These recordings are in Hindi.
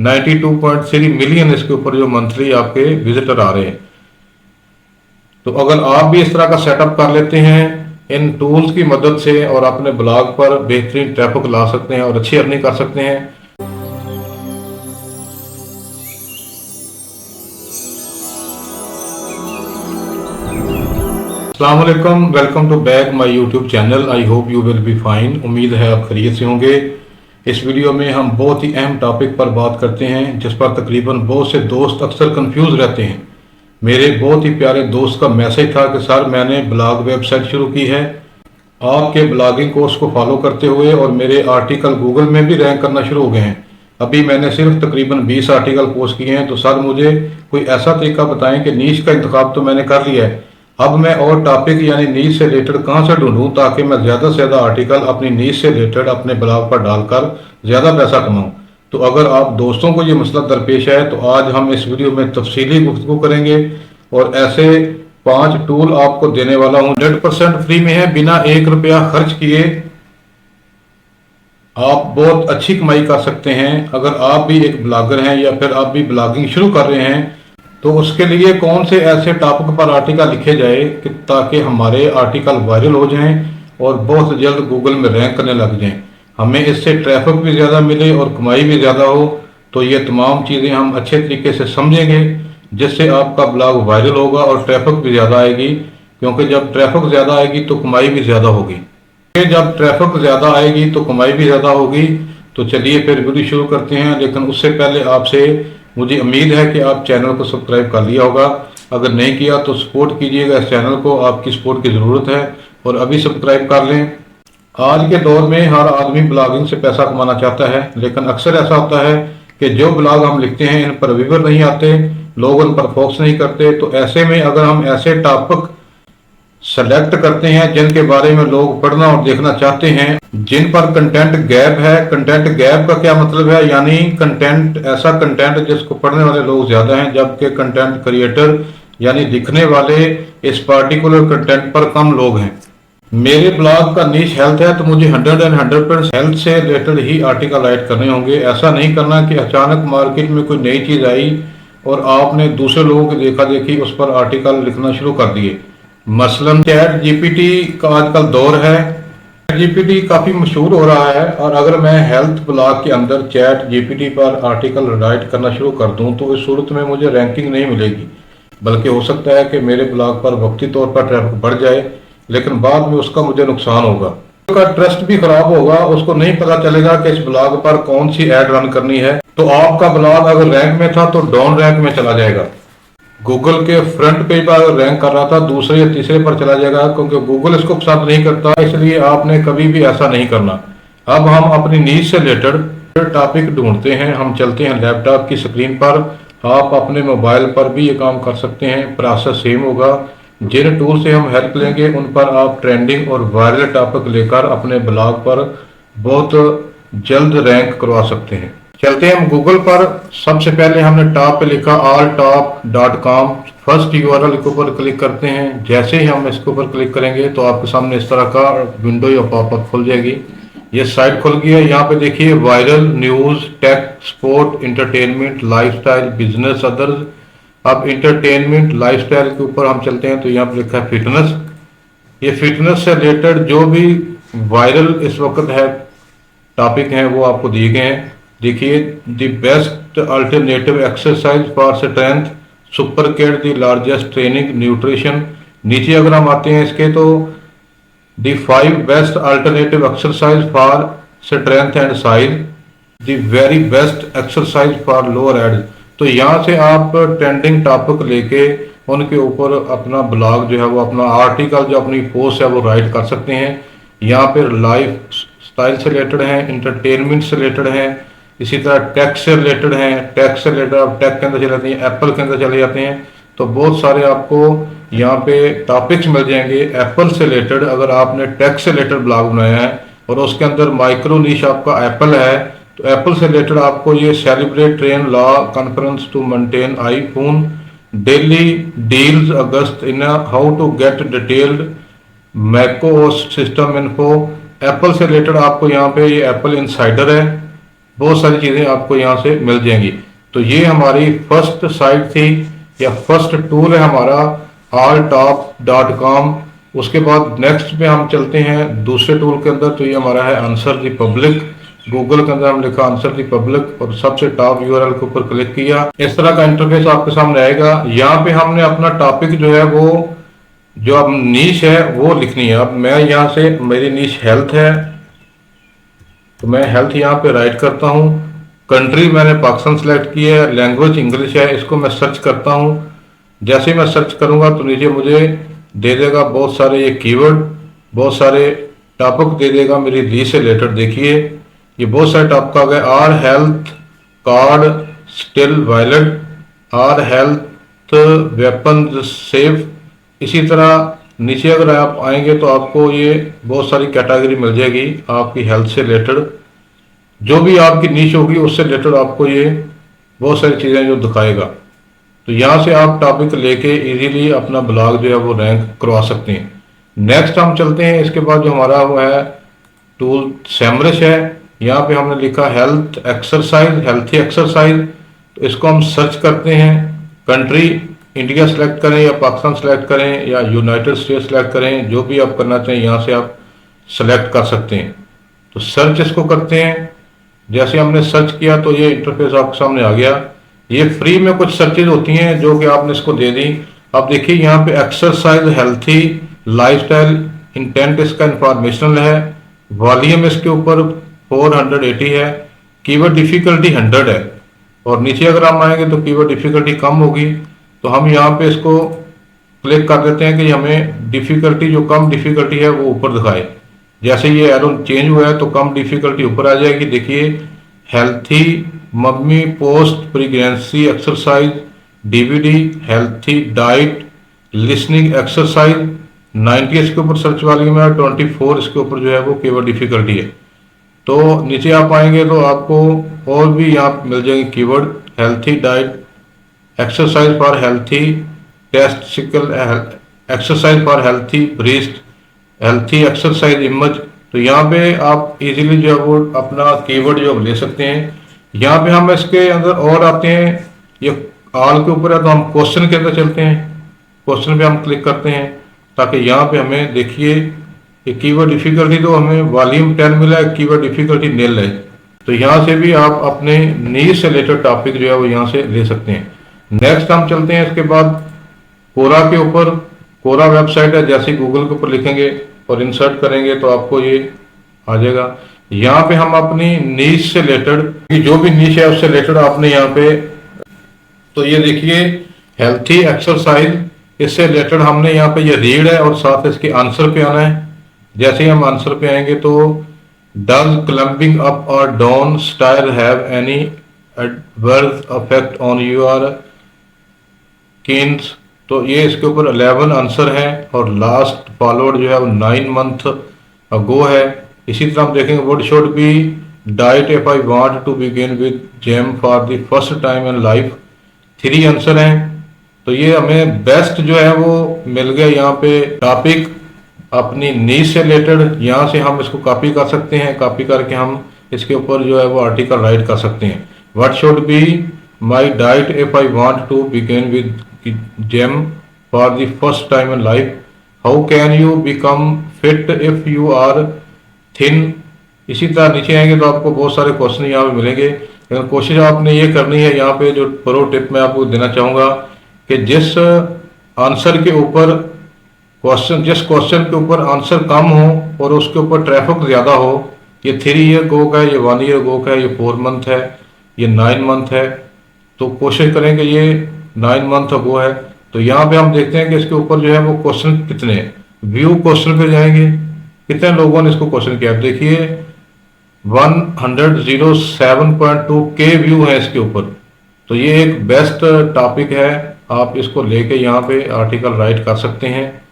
92.3 मिलियन इसके ऊपर जो मंथली आपके विजिटर आ रहे हैं। तो अगर आप भी इस तरह का सेटअप कर लेते हैं इन टूल्स की मदद से और अपने ब्लॉग पर बेहतरीन ट्रैफिक ला सकते हैं और अच्छी अर्निंग कर सकते हैं। अस्सलाम वालेकुम, welcome to back my YouTube channel. I hope you will be fine. उम्मीद है आप खैरियत से होंगे। इस वीडियो में हम बहुत ही अहम टॉपिक पर बात करते हैं जिस पर तकरीबन बहुत से दोस्त अक्सर कंफ्यूज रहते हैं। मेरे बहुत ही प्यारे दोस्त का मैसेज था कि सर मैंने ब्लॉग वेबसाइट शुरू की है आपके ब्लॉगिंग कोर्स को फॉलो करते हुए और मेरे आर्टिकल गूगल में भी रैंक करना शुरू हो गए हैं। अभी मैंने सिर्फ तकरीबन 20 आर्टिकल पोस्ट किए हैं। तो सर मुझे कोई ऐसा तरीका बताएं कि नीश का इंतखाब तो मैंने कर लिया है, अब मैं और टॉपिक यानी नीश से रिलेटेड कहाँ से ढूंढूं ताकि मैं ज़्यादा से ज़्यादा आर्टिकल अपनी नीश से रिलेटेड अपने ब्लॉग पर डालकर ज़्यादा पैसा कमाऊं। तो अगर आप दोस्तों को ये मसला दरपेश है तो आज हम इस वीडियो में तफसीली गुफ्तगू करेंगे और ऐसे 5 टूल आपको देने वाला हूं। 100% फ्री में है, बिना 1 रुपया खर्च किए आप बहुत अच्छी कमाई कर सकते हैं। अगर आप भी एक ब्लॉगर हैं या फिर आप भी ब्लॉगिंग शुरू कर रहे हैं तो उसके लिए कौन से ऐसे टॉपिक पर आर्टिकल लिखे जाए कि ताकि हमारे आर्टिकल वायरल हो जाएं और बहुत जल्द गूगल में रैंक करने लग जाएं, हमें इससे ट्रैफिक भी ज़्यादा मिले और कमाई भी ज़्यादा हो। तो ये तमाम चीज़ें हम अच्छे तरीके से समझेंगे जिससे आपका ब्लॉग वायरल होगा और ट्रैफिक भी ज़्यादा आएगी, क्योंकि जब ट्रैफिक ज़्यादा आएगी तो कमाई भी ज़्यादा होगी। जब ट्रैफिक ज़्यादा आएगी तो कमाई भी ज़्यादा होगी। तो चलिए फिर वीडियो शुरू करते हैं, लेकिन उससे पहले आपसे मुझे उम्मीद है कि आप चैनल को सब्सक्राइब कर लिया होगा। अगर नहीं किया तो सपोर्ट कीजिएगा इस चैनल को, आपकी सपोर्ट की ज़रूरत है और अभी सब्सक्राइब कर लें। आज के दौर में हर आदमी ब्लॉगिंग से पैसा कमाना चाहता है, लेकिन अक्सर ऐसा होता है कि जो ब्लॉग हम लिखते हैं इन पर व्यूअर नहीं आते, लोग उन पर फोकस नहीं करते। तो ऐसे में अगर हम ऐसे टॉपिक सेलेक्ट करते हैं जिनके बारे में लोग पढ़ना और देखना चाहते हैं, जिन पर कंटेंट गैप है। कंटेंट गैप का क्या मतलब है, यानी कंटेंट ऐसा कंटेंट जिसको पढ़ने वाले लोग ज्यादा हैं जबकि कंटेंट क्रिएटर यानी लिखने वाले इस पार्टिकुलर कंटेंट पर कम लोग हैं। मेरे ब्लॉग का नीश हेल्थ है तो मुझे 100% हेल्थ से रिलेटेड ही आर्टिकल राइट करने होंगे। ऐसा नहीं करना कि अचानक मार्केट में कोई नई चीज आई और आपने दूसरे लोगों की देखा देखी उस पर आर्टिकल लिखना शुरू कर दिए। मसलन चैट जीपीटी का आजकल दौर है, चैट जीपीटी काफ़ी मशहूर हो रहा है और अगर मैं हेल्थ ब्लॉग के अंदर चैट जीपीटी पर आर्टिकल राइट करना शुरू कर दूं तो इस सूरत में मुझे रैंकिंग नहीं मिलेगी, बल्कि हो सकता है कि मेरे ब्लॉग पर वक्ती तौर पर ट्रैफिक बढ़ जाए, लेकिन बाद में उसका मुझे नुकसान होगा, उसका ट्रस्ट भी खराब होगा। उसको नहीं पता चलेगा कि इस ब्लॉग पर कौन सी एड रन करनी है। तो आपका ब्लॉग अगर रैंक में था तो डाउन रैंक में चला जाएगा। गूगल के फ्रंट पेज पर अगर रैंक कर रहा था दूसरे या तीसरे पर चला जाएगा, क्योंकि गूगल इसको पसंद नहीं करता। इसलिए आपने कभी भी ऐसा नहीं करना। अब हम अपनी नीश से रिलेटेड टॉपिक ढूंढते हैं। हम चलते हैं लैपटॉप की स्क्रीन पर। आप अपने मोबाइल पर भी ये काम कर सकते हैं, प्रोसेस सेम होगा। जिन टूल से हम हेल्प लेंगे उन पर आप ट्रेंडिंग और वायरल टॉपिक लेकर अपने ब्लॉग पर बहुत जल्द रैंक करवा सकते हैं। चलते हैं हम गूगल पर। सबसे पहले हमने टॉप पे लिखा alltop.com। फर्स्ट यूआरएल के ऊपर क्लिक करते हैं। जैसे ही हम इसके ऊपर क्लिक करेंगे तो आपके सामने इस तरह का विंडो या पॉपअप खुल जाएगी। ये साइट खुल गई है। यहाँ पे देखिए viral, news, tech, sport, entertainment, lifestyle, business, others. अब इंटरटेनमेंट लाइफस्टाइल के ऊपर हम चलते हैं तो यहाँ पे लिखा है फिटनेस। ये फिटनेस से रिलेटेड जो भी वायरल इस वक्त है टॉपिक हैं वो आपको दिए गए हैं। देखिए the best alternative exercise for strength, super cat the largest training, nutrition. नीचे अगर हम आते हैं इसके तो the 5 best alternative exercise for strength and size, the very best exercise for lower abs. तो यहाँ से आप ट्रेंडिंग टॉपिक लेके उनके ऊपर अपना ब्लॉग जो है वो अपना आर्टिकल जो अपनी पोस्ट है वो राइट कर सकते हैं। यहाँ पर लाइफ स्टाइल से रिलेटेड हैं, इंटरटेनमेंट से रिलेटेड हैं, इसी तरह टेक से रिलेटेड हैं। टेक से रिलेटेड आप टेक के अंदर चले जाते हैं, एप्पल के अंदर चले जाते हैं तो बहुत सारे आपको यहाँ पे टॉपिक्स मिल जाएंगे एप्पल से रिलेटेड। अगर आपने टेक से रिलेटेड ब्लॉग बनाया है और उसके अंदर माइक्रो नीश आपका एप्पल है तो एप्पल से रिलेटेड आपको ये celebrate train law conference to maintain iPhone daily deals August in how to get detailed macOS system info. Apple से रिलेटेड आपको यहाँ पे ये एप्पल इनसाइडर है बहुत सारी चीज़ें आपको यहाँ से मिल जाएंगी। तो ये हमारी फर्स्ट साइट थी या फर्स्ट टूल है हमारा alltop.com। उसके बाद नेक्स्ट पे हम चलते हैं दूसरे टूल के अंदर। तो ये हमारा है आंसर द पब्लिक। गूगल के अंदर हम लिखा आंसर द पब्लिक और सबसे टॉप यूआरएल के ऊपर क्लिक किया। इस तरह का इंटरफेस आपके सामने आएगा। यहाँ पे हमने अपना टॉपिक जो है वो जो अब नीश है वो लिखनी है। अब मैं यहाँ से मेरी नीश हेल्थ है तो मैं हेल्थ यहाँ पे राइट करता हूँ। कंट्री मैंने पाकिस्तान सेलेक्ट की है, लैंग्वेज इंग्लिश है, इसको मैं सर्च करता हूँ। जैसे ही मैं सर्च करूँगा तो नीचे मुझे दे देगा बहुत सारे ये कीवर्ड, बहुत सारे टॉपिक दे देगा मेरी लीज से रिलेटेड। देखिए ये बहुत सारे टॉपिक आ गए। Are health card still valid, are health weapon safe. इसी तरह नीचे अगर आप आएंगे तो आपको ये बहुत सारी कैटेगरी मिल जाएगी आपकी हेल्थ से रिलेटेड। जो भी आपकी नीश होगी उससे रिलेटेड आपको ये बहुत सारी चीज़ें जो दिखाएगा। तो यहाँ से आप टॉपिक लेके इजीली अपना ब्लॉग जो है वो रैंक करवा सकते हैं। नेक्स्ट हम चलते हैं। इसके बाद जो हमारा वो है टूल सेमरिश है। यहाँ पे हमने लिखा हेल्थ एक्सरसाइज, हेल्थी एक्सरसाइज। तो इसको हम सर्च करते हैं। कंट्री इंडिया सेलेक्ट करें या पाकिस्तान सेलेक्ट करें या यूनाइटेड स्टेट सेलेक्ट करें, जो भी आप करना चाहें यहाँ से आप सेलेक्ट कर सकते हैं। तो सर्च इसको करते हैं। जैसे हमने सर्च किया तो ये इंटरफेस आपके सामने आ गया। ये फ्री में कुछ सर्चेज होती हैं जो कि आपने इसको दे दी। अब देखिए यहाँ पे एक्सरसाइज, हेल्थी, लाइफस्टाइल, इंटेंट इसका इंफॉर्मेशनल है, वॉल्यूम इसके ऊपर 480 है, कीवर्ड डिफिकल्टी 100 है। और नीचे अगर हम आएंगे तो कीवर्ड डिफिकल्टी कम होगी। तो हम यहाँ पे इसको क्लिक कर देते हैं कि हमें डिफिकल्टी जो कम डिफिकल्टी है वो ऊपर दिखाए। जैसे ये एरो चेंज हुआ है तो कम डिफिकल्टी ऊपर आ जाएगी। देखिए healthy mummy post pregnancy exercise DVD, healthy diet, listening exercise 90 इसके ऊपर सर्च वाली में, 24 इसके ऊपर जो है वो कीवर्ड डिफिकल्टी है। तो नीचे आप आएंगे तो आपको और भी यहाँ मिल जाएंगे keyword, healthy diet, exercise for healthy testicle, exercise for healthy breast, healthy exercise image. तो यहाँ पे आप इजीली जो है वो अपना कीवर्ड जो ले सकते हैं। यहाँ पे हम इसके अंदर और आते हैं। ये ऑल के ऊपर है तो हम क्वेश्चन के अंदर चलते हैं। क्वेश्चन पे हम क्लिक करते हैं ताकि यहाँ पे हमें देखिए कि कीवर्ड डिफिकल्टी तो हमें वॉल्यूम 10 मिला है, कीवर्ड डिफिकल्टी निल है। तो यहाँ से भी आप अपने नीश से रिलेटेड टॉपिक जो है वो यहाँ से ले सकते हैं। नेक्स्ट हम चलते हैं इसके बाद कोरा के ऊपर। कोरा वेबसाइट है, जैसे गूगल के ऊपर लिखेंगे और इंसर्ट करेंगे तो आपको ये आ जाएगा। यहाँ पे हम अपनी नीश से रिलेटेड जो भी नीश है उससे रिलेटेड आपने यहाँ पे, तो ये देखिए हेल्थी एक्सरसाइज, इससे रिलेटेड हमने यहाँ पे ये रीड है और साथ इसके आंसर पे आना है। जैसे ही हम आंसर पे आएंगे तो डज क्लम्बिंग अप और down style have any adverse effect on your Keynes. तो ये इसके ऊपर 11 आंसर हैं और लास्ट फॉलोड जो है वो 9 मंथ अगो है। इसी तरह हम देखेंगे what should be diet if I want to begin with gym for the first time in life. 3 answer हैं। तो ये हमें बेस्ट जो है वो मिल गया यहाँ पे टॉपिक अपनी नीश से रिलेटेड। यहाँ से हम इसको कॉपी कर सकते हैं। कॉपी करके हम इसके ऊपर जो है वो आर्टिकल राइट कर सकते हैं। What should be my diet if I want to begin with gym for the first time in life. How can you become fit if you are thin. इसी तरह नीचे आएंगे तो आपको बहुत सारे क्वेश्चन यहाँ पे मिलेंगे, लेकिन कोशिश आपने ये करनी है। यहाँ पे जो प्रो टिप मैं आपको देना चाहूँगा कि जिस आंसर के ऊपर क्वेश्चन, जिस क्वेश्चन के ऊपर आंसर कम हो और उसके ऊपर ट्रैफिक ज़्यादा हो, ये 3 ईयर गो का है, ये 1 ईयर गो का है, ये 4 मंथ है, ये 9 मंथ है। तो कोशिश करें कि ये 9 मंथ अगो है। तो यहाँ पे हम देखते हैं कि इसके ऊपर जो है वो क्वेश्चन कितने हैं। व्यू क्वेश्चन पे जाएंगे, कितने लोगों ने इसको क्वेश्चन किया। आप देखिए 107.2 के व्यू है इसके ऊपर। तो ये एक बेस्ट टॉपिक है, आप इसको लेके यहाँ पे आर्टिकल राइट कर सकते हैं।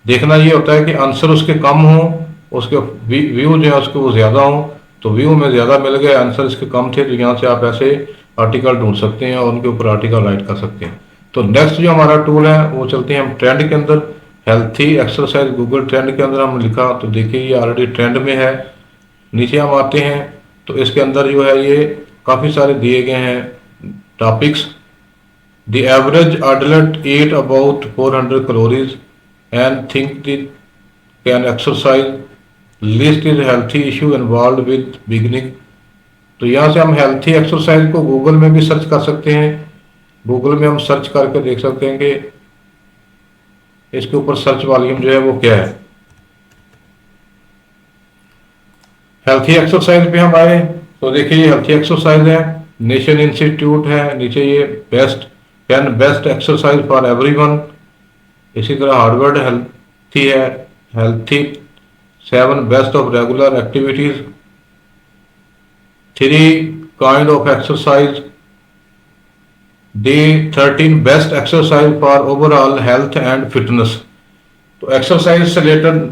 देखना ये होता है कि आंसर उसके कम हो, उसके व्यू जो है उसके वो ज़्यादा हो। तो व्यू में ज़्यादा मिल गए, आंसर इसके कम थे, तो यहाँ से आप ऐसे आर्टिकल ढूंढ सकते हैं और उनके ऊपर आर्टिकल राइट कर सकते हैं। तो नेक्स्ट जो हमारा टूल है वो चलते हैं हम ट्रेंड के अंदर। हेल्थी एक्सरसाइज गूगल ट्रेंड के अंदर हम लिखा, तो देखिए ये ऑलरेडी ट्रेंड में है। नीचे हम आते हैं तो इसके अंदर जो है ये काफ़ी सारे दिए गए हैं topics. The average adult eat about 400 calories and think the can exercise, list is healthy issue involve with beginning. तो यहाँ से हम हेल्थी एक्सरसाइज को गूगल में भी सर्च कर सकते हैं। गूगल में हम सर्च करके देख सकते हैं कि इसके ऊपर सर्च वॉल्यूम जो है वो क्या है। हेल्थी एक्सरसाइज पे हम आए तो देखिए ये हेल्थी एक्सरसाइज है, नेशन इंस्टीट्यूट है, नीचे ये best 10 best exercise for everyone. इसी तरह हार्वर्ड हेल्थी है, healthy 7 best of regular activities, 3 kind of exercise, the 13 best exercise for overall health and fitness. तो एक्सरसाइज से रिलेटेड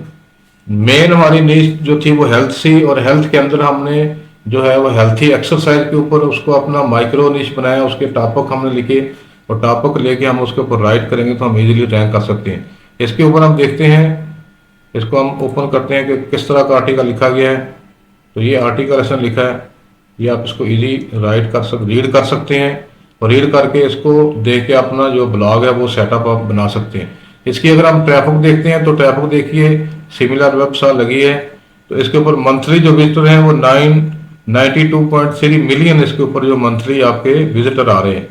मेन हमारी नीश जो थी वो हेल्थ सी, और हेल्थ के अंदर हमने जो है वो हेल्थी एक्सरसाइज के ऊपर उसको अपना माइक्रो नीश बनाया, उसके टॉपिक हमने लिखे और टॉपिक लेके हम उसके ऊपर राइट करेंगे तो हम इजीली रैंक कर सकते हैं। इसके ऊपर हम देखते हैं, इसको हम ओपन करते हैं कि किस तरह का आर्टिकल लिखा गया है। तो ये आर्टिकल इसने लिखा है, ये आप इसको इजी रीड कर सकते हैं और रीड करके इसको देख के अपना जो ब्लॉग है वो सेटअप आप बना सकते हैं। इसकी अगर हम ट्रैफिक देखते हैं तो ट्रैफिक देखिए सिमिलर वेबसाइट लगी है। तो इसके ऊपर मंथली जो विजिटर हैं वो 992.3 मिलियन इसके ऊपर जो मंथली आपके विजिटर आ रहे हैं।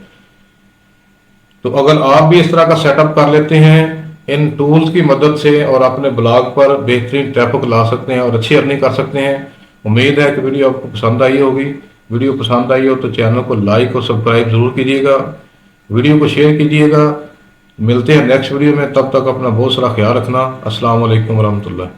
तो अगर आप भी इस तरह का सेटअप कर लेते हैं इन टूल्स की मदद से और अपने ब्लॉग पर बेहतरीन ट्रैफिक ला सकते हैं और अच्छी अर्निंग कर सकते हैं। उम्मीद है कि वीडियो आपको पसंद आई होगी। वीडियो पसंद आई हो तो चैनल को लाइक और सब्सक्राइब जरूर कीजिएगा, वीडियो को शेयर कीजिएगा। मिलते हैं नेक्स्ट वीडियो में, तब तक अपना बहुत सारा ख्याल रखना। अस्सलाम वालेकुम रहमतुल्लाह।